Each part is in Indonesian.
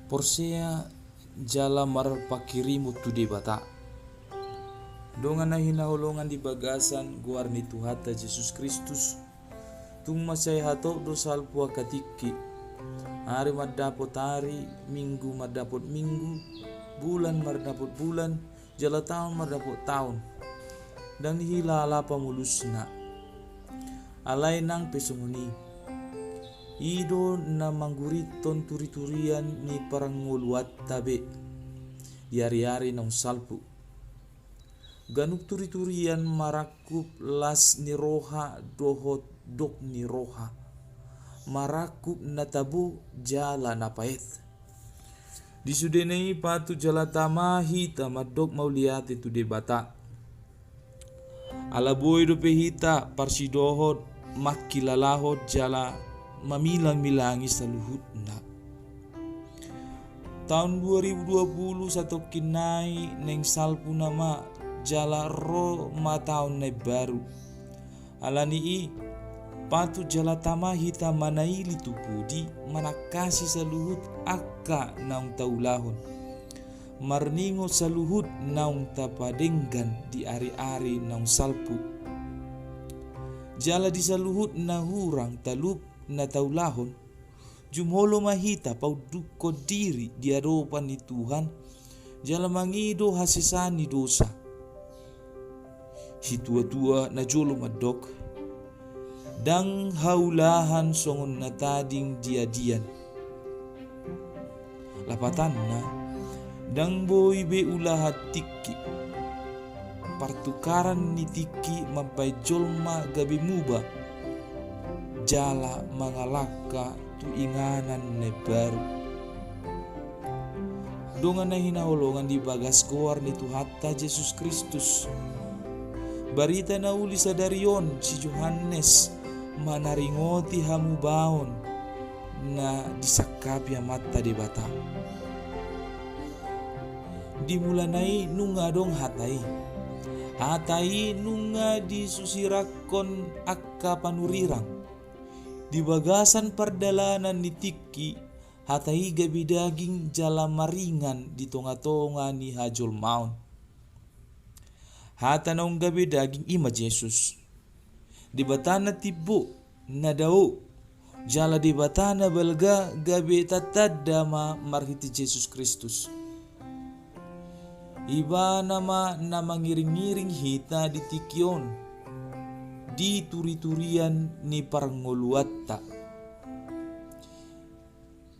Porsea jala marpakirimu tu di bata. Dongan na hinaholongan di bagasan guar ni Tuhata Yesus Kristus. Tung masay hato do salpua katiki. Hari madapot hari, minggu madapot minggu, bulan madapot bulan, jala tahun madapot tahun. Dan hilala pamulusna. Alay nang pesongoni. Ido na mangguriton turi-turian ni paranguluat tabe di hari-hari nang salpu. Ganuk turi-turian marakup las ni roha dohot dok ni roha. Marakup na tabu jala na paet. Di sudenai patu jala tamahi tamadok mauliati tu de bata. Alaboy do pehita parsidohot makilalahot jala mamilang-milangi sa luhut na. Tahun 2020 satu kinai neng salpu nama jala ro mataon na baru. Alani i patu jala tama hita manaili tupudi manakasi sa luhut akka naung taulahon. Marningo sa luhut naung tapadenggan di ari-ari naung salpu. Jala di sa luhut na hurang talup na taulahon, jumholo mahita pauduko diri di hadapan ni Tuhan, jala mangido hasisani dosa. Hitua-tua na jolo madok, dang haulahan songon na tading diadian. Lapatan na, dang boy be ulahat tiki, partukaran ni tiki mampai jolma gabi muba, jala mangalaka tu inganan ne baru. Dongan na hinaholongan di bagas goar ni Tuhata Yesus Kristus. Barita na uli sa darion si Johannes manaringoti hamubaon na disakapya mata di bata. Dimulanai nunga dong hatai. Hatai nunga disusirakon akka panurirang. Di bagasan perdalanan ni tiki hatai gabi daging jala maringan di tonga-tonga ni hajol maun. Hata naung gabi daging ima Yesus. Di batana tibo na dao jala di batana balga gabi tatadda ma marhiti Yesus Kristus. Iba nama na mangiring-ngiring hita di tikion. Di turi-turian ni paranguluatta.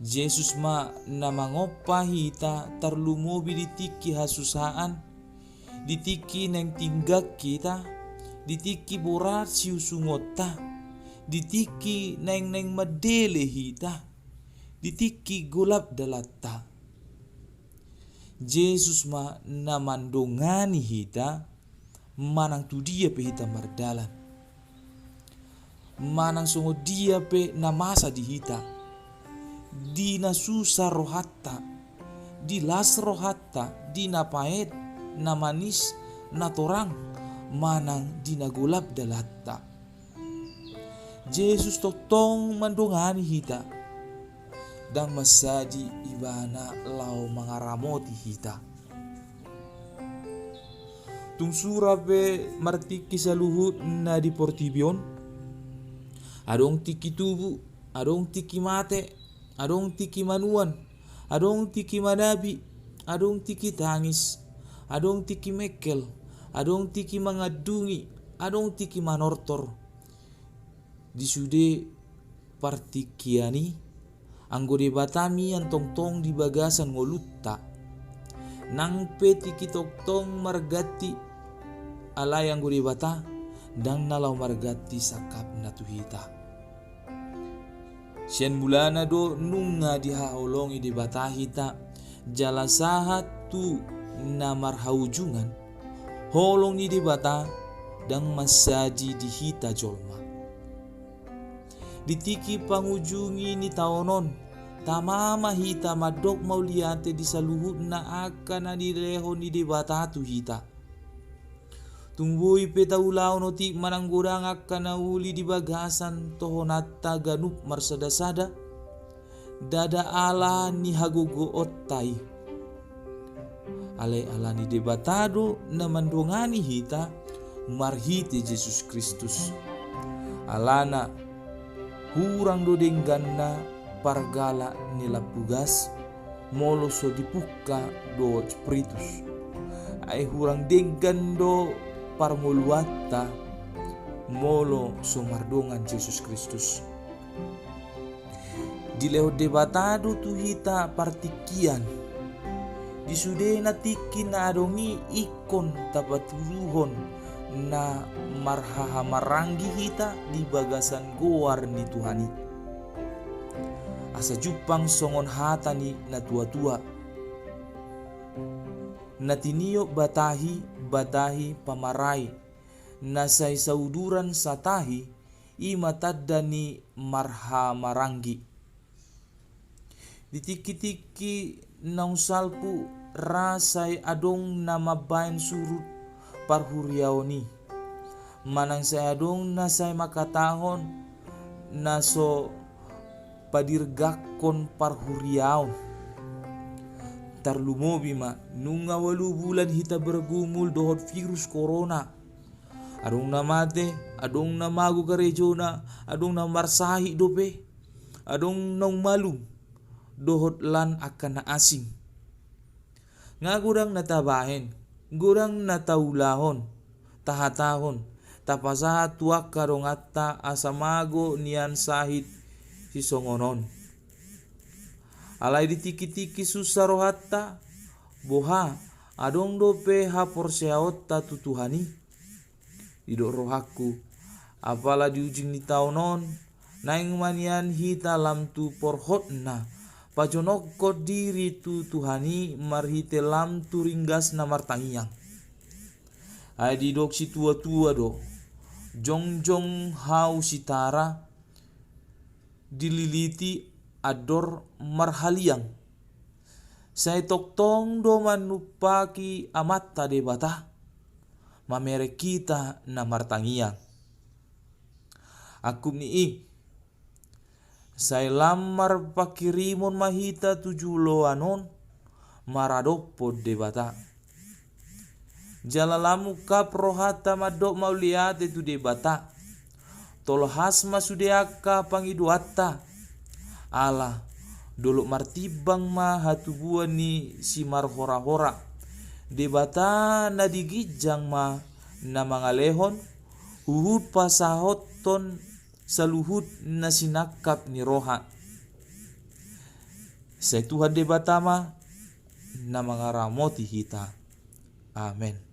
Yesus ma namangopa hita tarlumobi di tiki hasusaan, di tiki neng tinggak kita, di tiki borat siusungota, di tiki neng madele hita, di tiki golap dalatta. Yesus ma namandongani hita, manang tu dia pe hita mardalan. Manang songo dia pe namasa di hita, di nasusa rohatta, di las rohatta, di napaet, namanis, natorang, manang di nagulap dalatta. Yesus totong mandongani hita, dan masadi ibana lau mangaramoti hita. Tung surape martiki saluhut na di portibion, adong tiki tubu, adong tiki mate, adong tiki manuan, adong tiki manabi, adong tiki tangis, adong tiki mekel, adong tiki mangadungi, adong tiki manortor. Disude partikiani, anggode batami yang tong-tong di bagasan ngolutta. Nang pe tiki tong-tong margati, alay anggode bata, dang nalau margati sakap natuhita. Sian bulana do nunga dihaolongi di batahita jala sahat tu namar haujungan holong ni di bata dang masaji di hita jolma. Ditiki pangujungi ni taonon tamama hita madok mauliate di saluhut na akan ni leho ni di bata tu hita. Tunggui peta ulau noti mananggodang akan uli di bagasan tohonatta ganup marsada-sada dada ala ni hagogo otai. Ale ala ni debatado na mandongani hita marhite Jesus Kristus. Alana hurang do denggana pargala nila pugas molo so dipuka do spiritus. Ay hurang denggan do parmoluata molo so mardongan Jesus Kristus. Dileo debatado tu hita partikian. Disude na tikin na adongi ikon tapaturuhon na marhahamaranggi hita di bagasan goar ni Tuhani. Asa jupang songon hata ni na tua-tua. Natinio batahi pamarai. Nasay sauduran satahi imatadda ni marhamaranggi. Ditiki-tiki naung salpu rasay adong na mabayan surut parhuriaw ni. Manang say adong nasay makatahon naso padirgakon parhuriaw. Tarlumobi ma nung 8 bulan hita bergumul dohot virus corona. Adong namate, adong namago karejo na, adong namarsahi dope, adong nang malum dohot lan akan na asing. Nga gurang natabahin, gurang nataulahon, tahatahon, tapasaha tuak karong atta asamago niyan sahit si songonon. Alay ditiki-tiki susah rohatta, boha adong dope hapor seaotta tutuhani. Idok rohaku, apala diujing ni taunon, naing manian hita lam tu porhot na, pajonokot diri tu Tuhani marhite lam tu ringgas na martangiyang. Ay didok si tua-tua do, jongjong hau sitara, dililiti ador marhaliang. Say toktong do manupaki amatta de bata, mamere kita na martangiyang. Aku ni say lamar pakirimon mahita tujulo anon maradopo de bata. Jalalamu kaprohata madok mauliate tu de bata. Tolhas masudeaka pangiduata. Ala dulu martibang ma hatubuan ni si marhora-hora. De bata na digijang ma na mangalehon huhud pasahoton saluhud na sinakap ni roha. Sa Tuhan de bata ma na mangaramoti hita. Amen.